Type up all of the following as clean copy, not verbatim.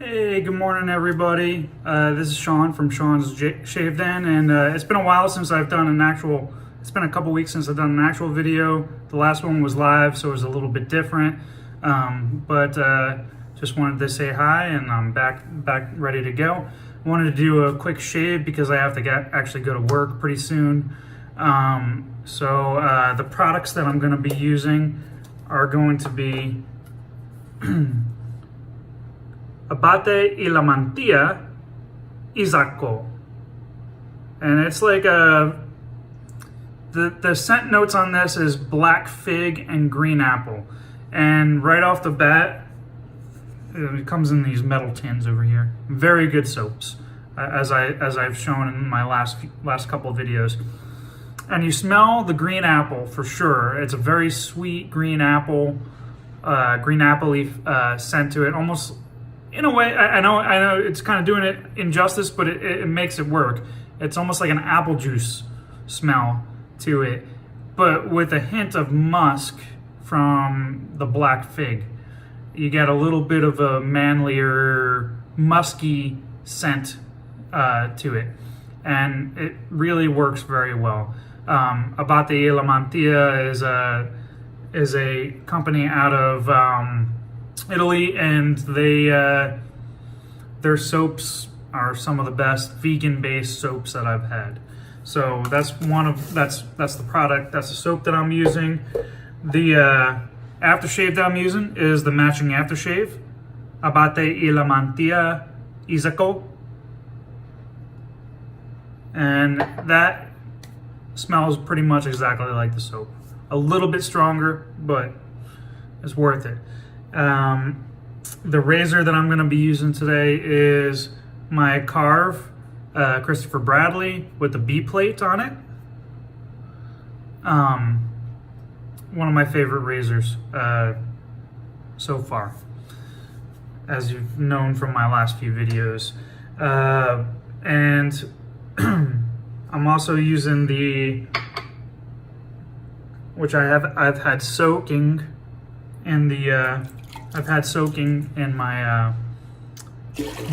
Hey, good morning, everybody. This is Sean from Sean's Shave Den, and it's been a while since I've done an actual. It's been a couple weeks since I've done an actual video. The last one was live, so it was a little bit different. But just wanted to say hi, and I'm back ready to go. I wanted to do a quick shave because I have to actually go to work pretty soon. So the products that I'm going to be using are going to be Abbate y la Mantia Isacco. And it's like the scent notes on this is black fig and green apple. And right off the bat, it comes in these metal tins over here. Very good soaps, as I've shown in my last couple of videos. And you smell the green apple for sure. It's a very sweet green apple, green apple-y scent to it. Almost, in a way, I know it's kind of doing it injustice, but it makes it work. It's almost like an apple juice smell to it, but with a hint of musk from the black fig. You get a little bit of a manlier, musky scent to it, and it really works very well. Abbate y la Mantia is a company out of Italy, and their soaps are some of the best vegan-based soaps that I've had. So that's the product. That's the soap that I'm using. The aftershave that I'm using is the matching aftershave, Abbate y la Mantia Isacco, and that smells pretty much exactly like the soap. A little bit stronger, but it's worth it. The razor that I'm going to be using today is my KARVE Christopher Bradley with the B plate on it. One of my favorite razors so far, as you've known from my last few videos. And I'm also using which I've had soaking in my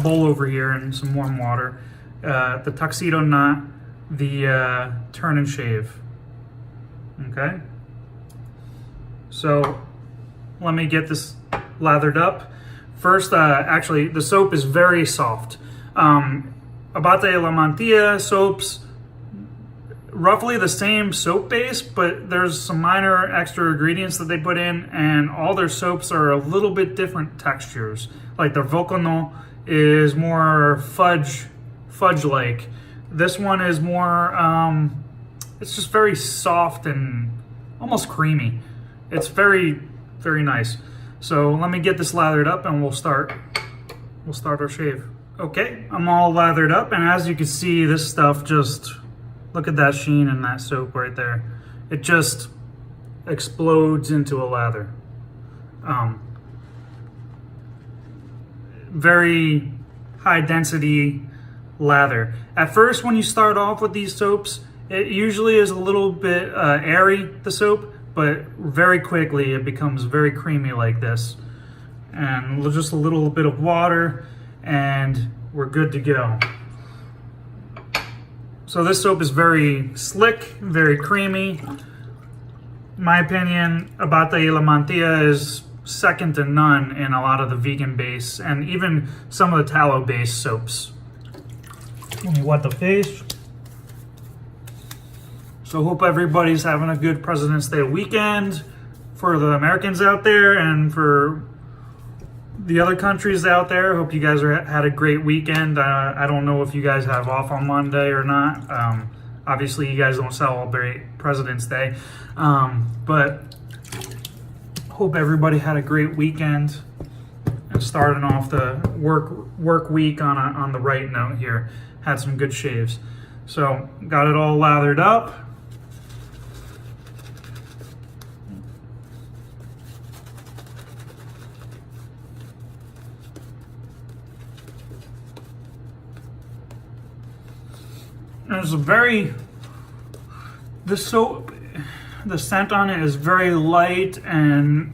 bowl over here in some warm water. The tuxedo knot, the turn and shave. Okay. So let me get this lathered up. First, actually, the soap is very soft. Abbate y la Mantia soaps, roughly the same soap base, but there's some minor extra ingredients that they put in, and all their soaps are a little bit different textures. Like their Volcano is more fudge-like. This one is more, it's just very soft and almost creamy. It's very, very nice. So let me get this lathered up and we'll start our shave. Okay, I'm all lathered up, and as you can see, this stuff just, look at that sheen in that soap right there. It just explodes into a lather. Very high density lather. At first, when you start off with these soaps, it usually is a little bit airy, the soap, but very quickly it becomes very creamy like this. And just a little bit of water and we're good to go. So this soap is very slick, very creamy. In my opinion, Abbate y la Mantia is second to none in a lot of the vegan base and even some of the tallow based soaps. Let me wet the face. So hope everybody's having a good President's Day weekend for the Americans out there, and for the other countries out there. Hope you guys had a great weekend. I don't know if you guys have off on Monday or not. Obviously, you guys don't celebrate President's Day, but hope everybody had a great weekend and starting off the work week on the right note here. Had some good shaves. So got it all lathered up. There's the soap, the scent on it is very light and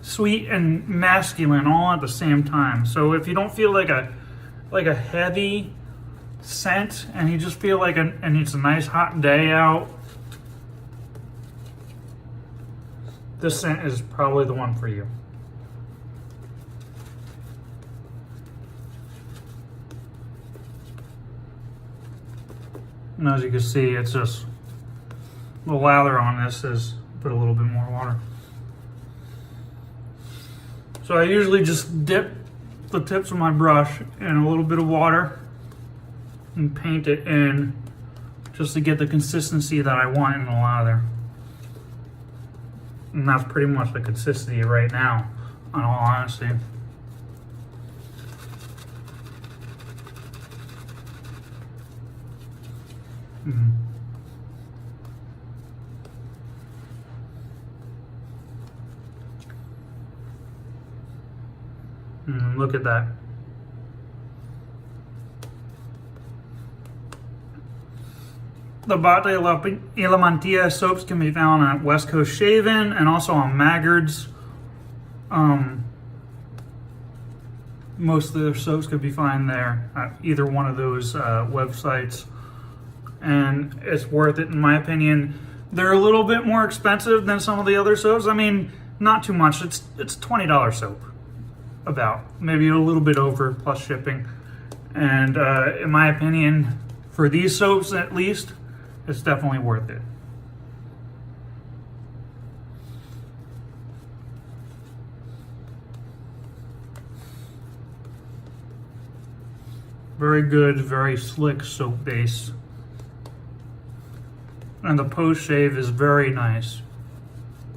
sweet and masculine all at the same time. So if you don't feel like a heavy scent and you just feel like and it's a nice hot day out, this scent is probably the one for you. And as you can see, it's just the lather on this is put a little bit more water. So I usually just dip the tips of my brush in a little bit of water and paint it in just to get the consistency that I want in the lather. And that's pretty much the consistency right now, in all honesty. Look at that. The Abbate e la Mantia soaps can be found at West Coast Shaving and also on Maggard's. Most of their soaps could be found there at either one of those websites. And it's worth it in my opinion. They're a little bit more expensive than some of the other soaps. I mean, not too much. It's $20 soap. About maybe a little bit over plus shipping. And in my opinion, for these soaps at least, it's definitely worth it. Very good, very slick soap base. And the post shave is very nice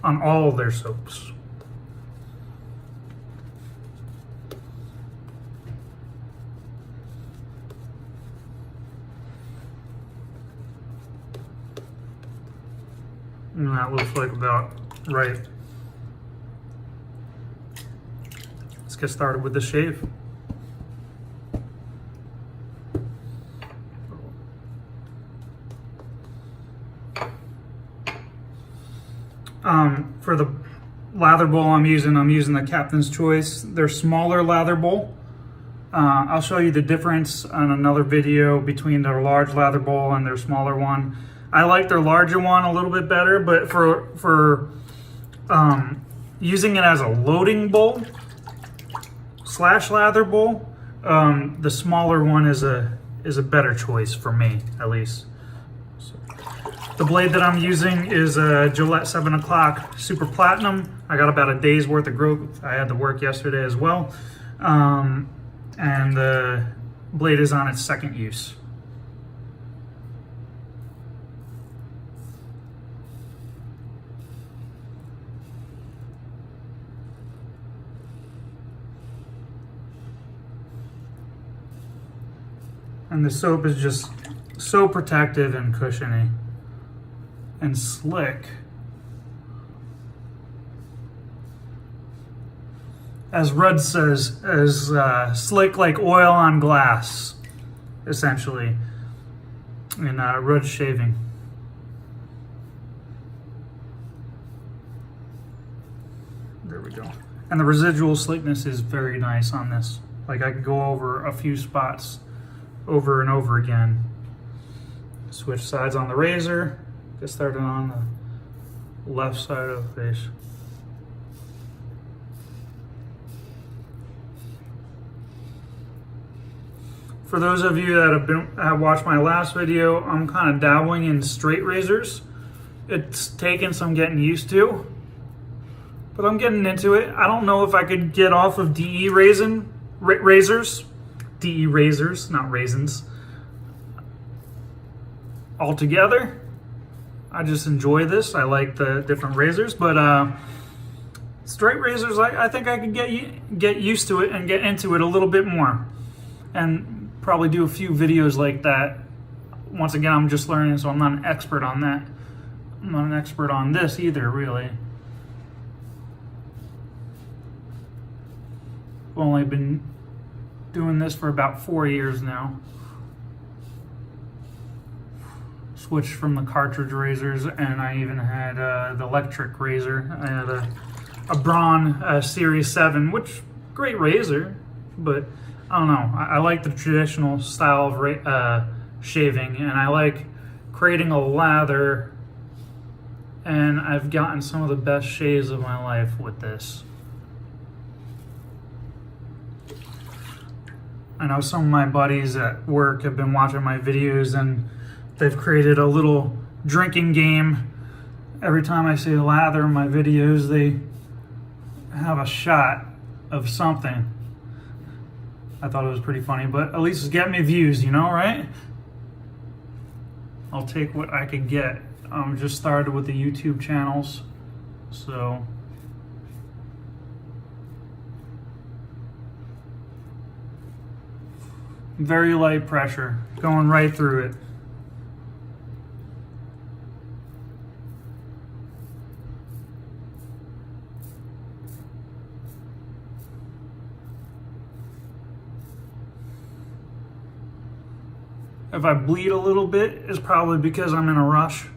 on all of their soaps. And that looks like about right. Let's get started with the shave. For the lather bowl I'm using the Captain's Choice. They're smaller lather bowl. I'll show you the difference on another video between their large lather bowl and their smaller one. I like their larger one a little bit better, but for using it as a loading bowl / lather bowl, the smaller one is a better choice for me, at least. So, the blade that I'm using is a Gillette 7 o'clock Super Platinum. I got about a day's worth of growth. I had to work yesterday as well, and the blade is on its second use. And the soap is just so protective and cushiony and slick. As Rudd says, as slick like oil on glass, essentially, in Rudd shaving. There we go. And the residual slickness is very nice on this. Like I could go over a few spots over and over again. Switch sides on the razor. Get started on the left side of the face. For those of you that have watched my last video, I'm kind of dabbling in straight razors. It's taken some getting used to, but I'm getting into it. I don't know if I could get off of DE razors. DE razors, not raisins. Altogether, I just enjoy this. I like the different razors, but straight razors, I think I could get used to it and get into it a little bit more, and probably do a few videos like that. Once again, I'm just learning, so I'm not an expert on that. I'm not an expert on this either, really. I've only been doing this for about 4 years now. Switched from the cartridge razors, and I even had the electric razor. I had a a Braun Series 7, which great razor, but I don't know. I like the traditional style of shaving, and I like creating a lather, and I've gotten some of the best shaves of my life with this. I know some of my buddies at work have been watching my videos, and they've created a little drinking game. Every time I say lather in my videos, they have a shot of something. I thought it was pretty funny, but at least it's getting me views, you know, right? I'll take what I could get. Just started with the YouTube channels, so very light pressure, going right through it. If I bleed a little bit, it's probably because I'm in a rush.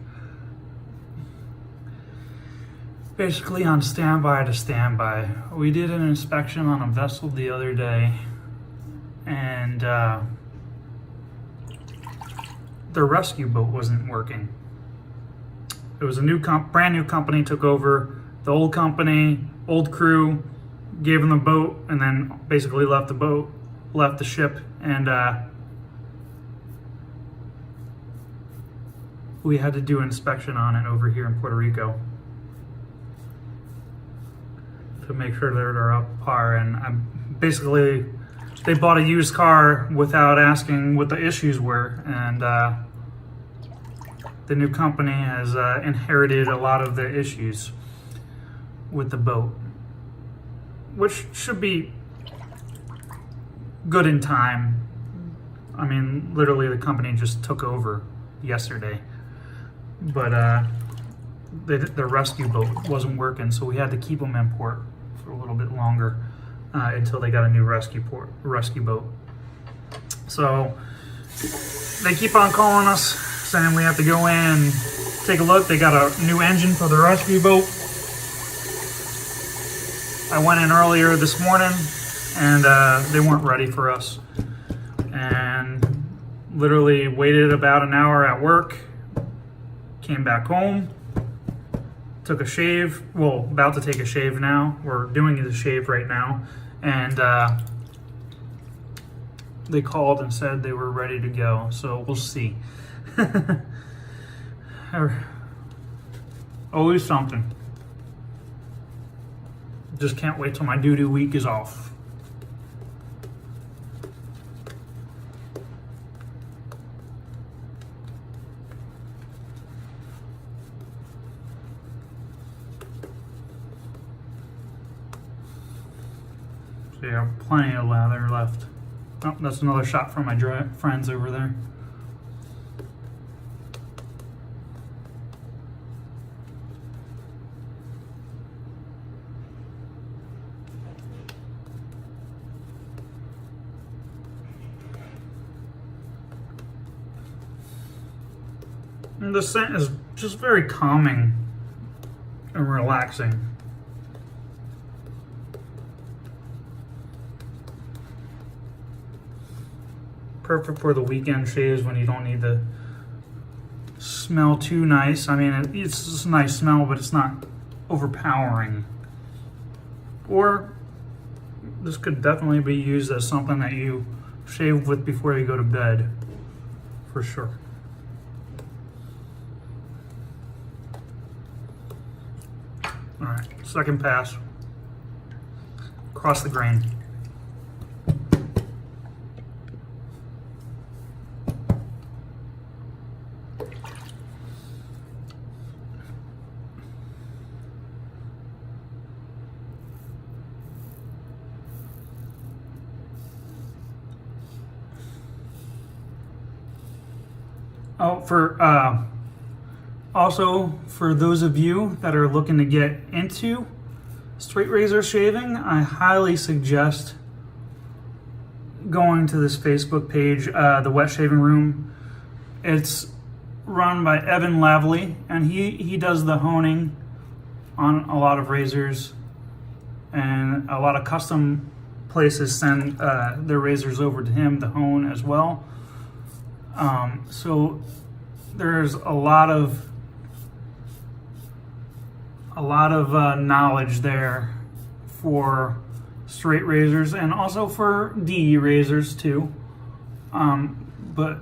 Basically on standby to standby. We did an inspection on a vessel the other day, and the rescue boat wasn't working. It was a brand new company took over. The old company, old crew, gave them the boat, and then basically left the ship, and we had to do an inspection on it over here in Puerto Rico to make sure they're up par. And basically, they bought a used car without asking what the issues were, and the new company has inherited a lot of the issues with the boat, which should be good in time. I mean, literally the company just took over yesterday, but the rescue boat wasn't working, so we had to keep them in port for a little bit longer until they got a new rescue boat. So they keep on calling us, saying we have to go in and take a look. They got a new engine for the rescue boat. I went in earlier this morning, and they weren't ready for us. And literally waited about an hour at work, came back home, took a shave. Well, about to take a shave now. We're doing the shave right now. And they called and said they were ready to go. So we'll see. Always something. Just can't wait till my doo-doo week is off. So yeah, plenty of lather left. Oh, that's another shot from my friends over there. And the scent is just very calming and relaxing. Perfect for the weekend shaves when you don't need to smell too nice. I mean, it's just a nice smell, but it's not overpowering. Or this could definitely be used as something that you shave with before you go to bed, for sure. All right, second pass. Across the grain. Oh, also, for those of you that are looking to get into straight razor shaving, I highly suggest going to this Facebook page, the Wet Shaving Room. It's run by Evan Lavely, and he does the honing on a lot of razors. and a lot of custom places send their razors over to him to hone as well. So there's a lot of knowledge there for straight razors and also for DE razors too. But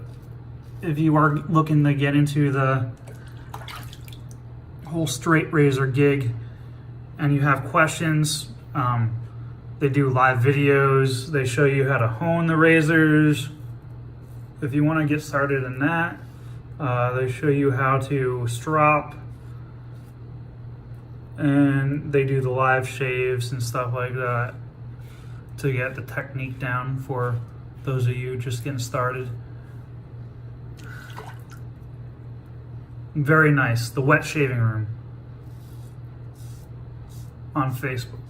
if you are looking to get into the whole straight razor gig and you have questions, they do live videos. They show you how to hone the razors. If you want to get started in that, they show you how to strop, and they do the live shaves and stuff like that to get the technique down for those of you just getting started. Very nice. The Wet Shaving Room on Facebook.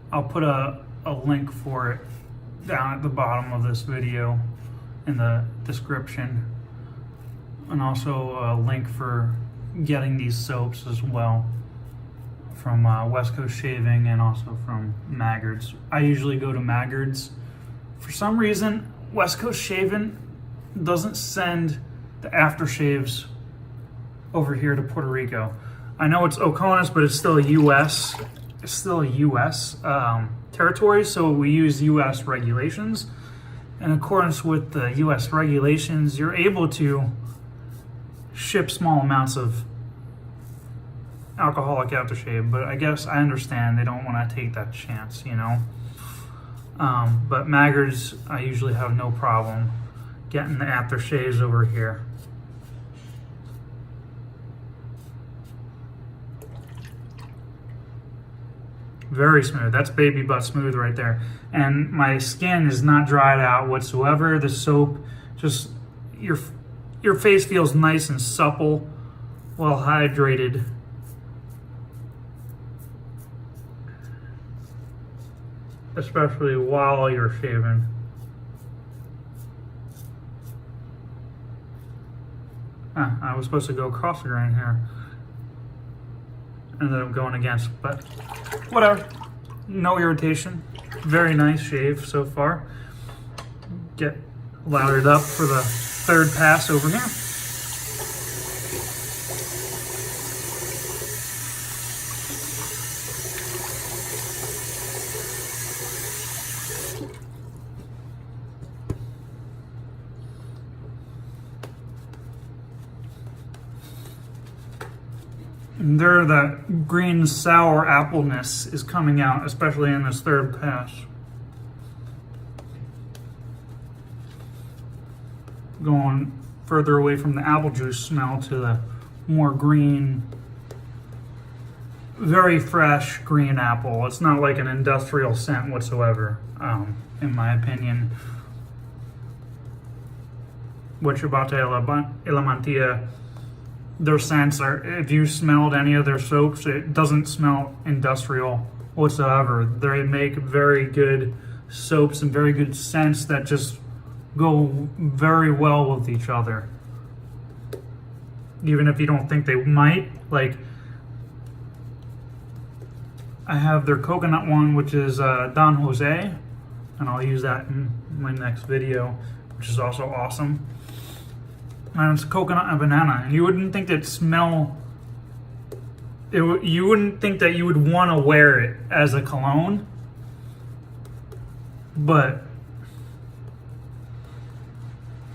I'll put a link for it down at the bottom of this video in the description, and also a link for getting these soaps as well from West Coast Shaving and also from Maggard's. I usually go to Maggard's. For some reason, West Coast Shaving doesn't send the aftershaves over here to Puerto Rico. I know it's Oconus, but it's still a U.S. It's still a U.S. Territory, so we use U.S. regulations. In accordance with the U.S. regulations, you're able to ship small amounts of alcoholic aftershave, but I guess I understand they don't want to take that chance, you know. But Maggard's, I usually have no problem getting the aftershaves over here. Very smooth. That's baby butt smooth right there. And my skin is not dried out whatsoever. The soap, just your face feels nice and supple, well hydrated. Especially while you're shaving. I was supposed to go across the grain here. Ended up going against, but whatever. No irritation. Very nice shave so far. Get lathered up for the third pass over here. And there, that green sour appleness is coming out, especially in this third pass. Going further away from the apple juice smell to the more green, very fresh green apple. It's not like an industrial scent whatsoever, in my opinion. Which Abbate e la Mantia, their scents are, if you smelled any of their soaps, it doesn't smell industrial whatsoever. They make very good soaps and very good scents that just go very well with each other. Even if you don't think they might. Like, I have their coconut one, which is Don Jose, and I'll use that in my next video, which is also awesome. And it's coconut and banana, and you wouldn't think that smell. You wouldn't think that you would want to wear it as a cologne, but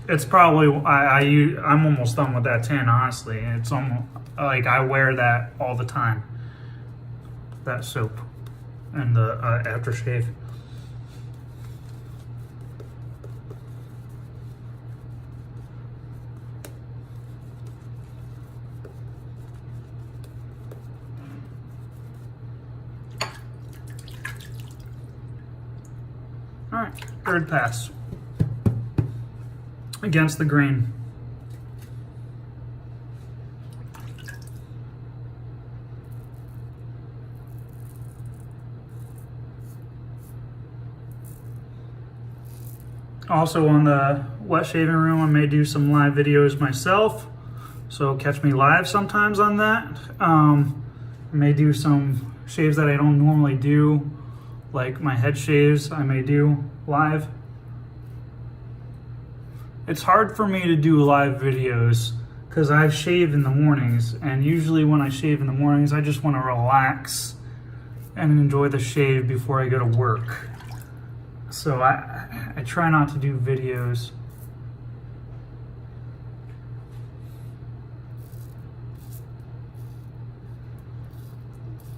it's probably I'm almost done with that tin. Honestly, it's almost like I wear that all the time. That soap and the aftershave. All right, third pass against the grain. Also on the wet shaving room, I may do some live videos myself, so catch me live sometimes on that. I may do some shaves that I don't normally do, like my head shaves I may do live. It's hard for me to do live videos because I shave in the mornings, and usually when I shave in the mornings I just want to relax and enjoy the shave before I go to work. So I try not to do videos.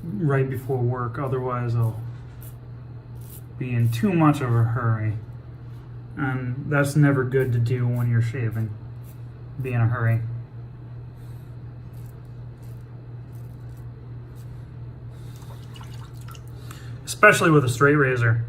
Right before work, otherwise I'll be in too much of a hurry. And that's never good to do when you're shaving. Be in a hurry. Especially with a straight razor.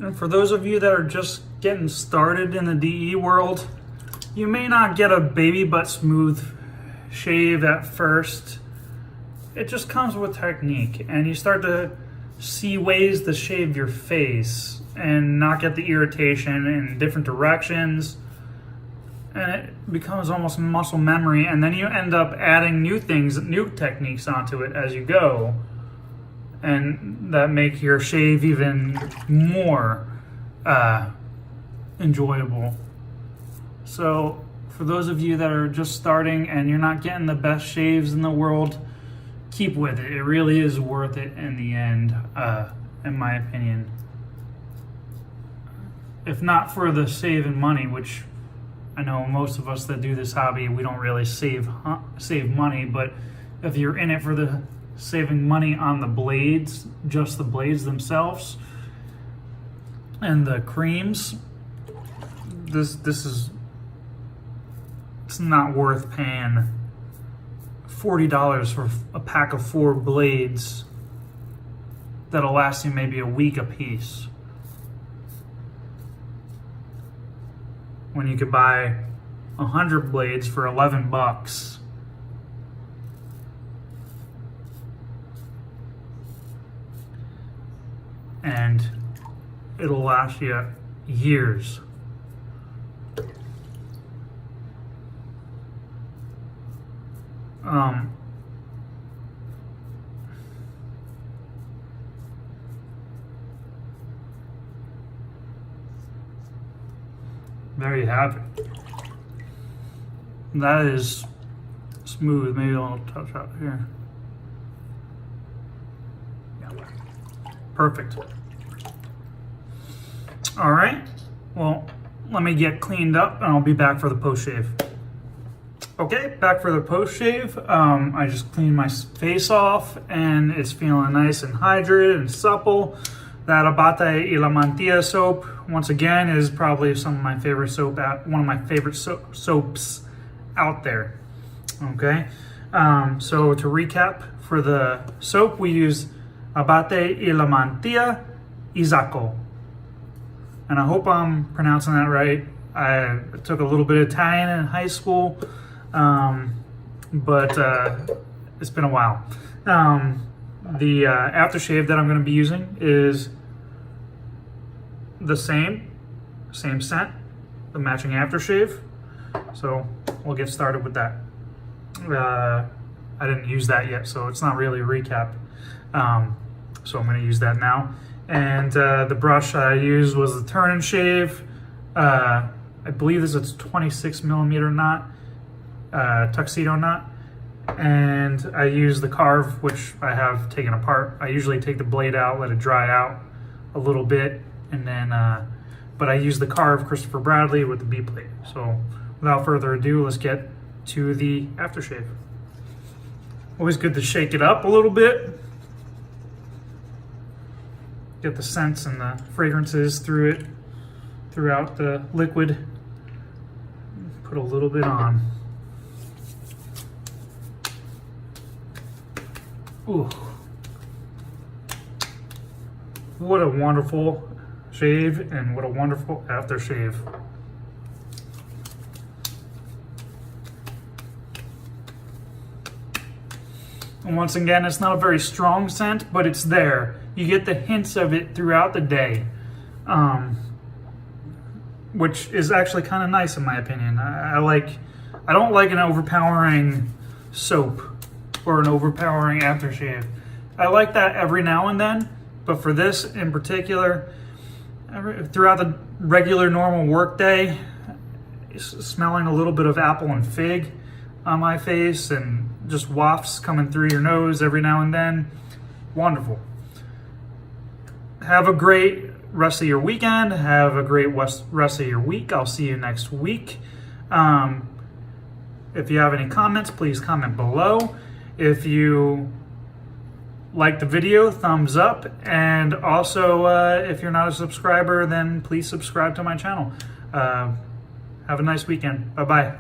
And for those of you that are just getting started in the DE world, you may not get a baby butt smooth shave at first. It just comes with technique, and you start to see ways to shave your face and not get the irritation in different directions, and it becomes almost muscle memory, and then you end up adding new things, new techniques onto it as you go, and that make your shave even more enjoyable. So for those of you that are just starting and you're not getting the best shaves in the world, keep with it. It really is worth it in the end, in my opinion. If not for the saving money, which I know most of us that do this hobby, we don't really save money, but if you're in it for the saving money on the blades, just the blades themselves, and the creams, this is, it's not worth paying $40 for a pack of 4 blades that'll last you maybe a week a piece, when you could buy 100 blades for 11 bucks. And it'll last you years. There you have it. That is smooth. Maybe a little touch up here. Yeah. Perfect. All right. Well, let me get cleaned up and I'll be back for the post shave. Okay, back for the post shave. I just cleaned my face off and it's feeling nice and hydrated and supple. That Abbate y la Mantia soap, once again, is probably some of my favorite soap, one of my favorite soaps out there. Okay, so to recap, for the soap we use Abbate y la Mantia Isacco, and I hope I'm pronouncing that right. I took a little bit of Italian in high school, but it's been a while. The aftershave that I'm going to be using is the same scent, the matching aftershave. So we'll get started with that. I didn't use that yet, so it's not really a recap. So I'm going to use that now. And the brush I used was the Turn and Shave. I believe this is a 26mm knot, tuxedo knot. And I use the KARVE, which I have taken apart. I usually take the blade out, let it dry out a little bit, and then, but I use the KARVE Christopher Bradley with the B plate. So without further ado, let's get to the aftershave. Always good to shake it up a little bit. get the scents and the fragrances throughout the liquid. Put a little bit on. Ooh. What a wonderful shave, and what a wonderful aftershave. And once again, it's not a very strong scent, but it's there. You get the hints of it throughout the day, which is actually kind of nice in my opinion. I don't like an overpowering soap or an overpowering aftershave. I like that every now and then, but for this in particular, throughout the regular normal work day, smelling a little bit of apple and fig on my face and just wafts coming through your nose every now and then, wonderful. Have a great rest of your weekend. Have a great rest of your week. I'll see you next week. If you have any comments, please comment below. If you like the video, thumbs up. And also, if you're not a subscriber, then please subscribe to my channel. Have a nice weekend. Bye-bye.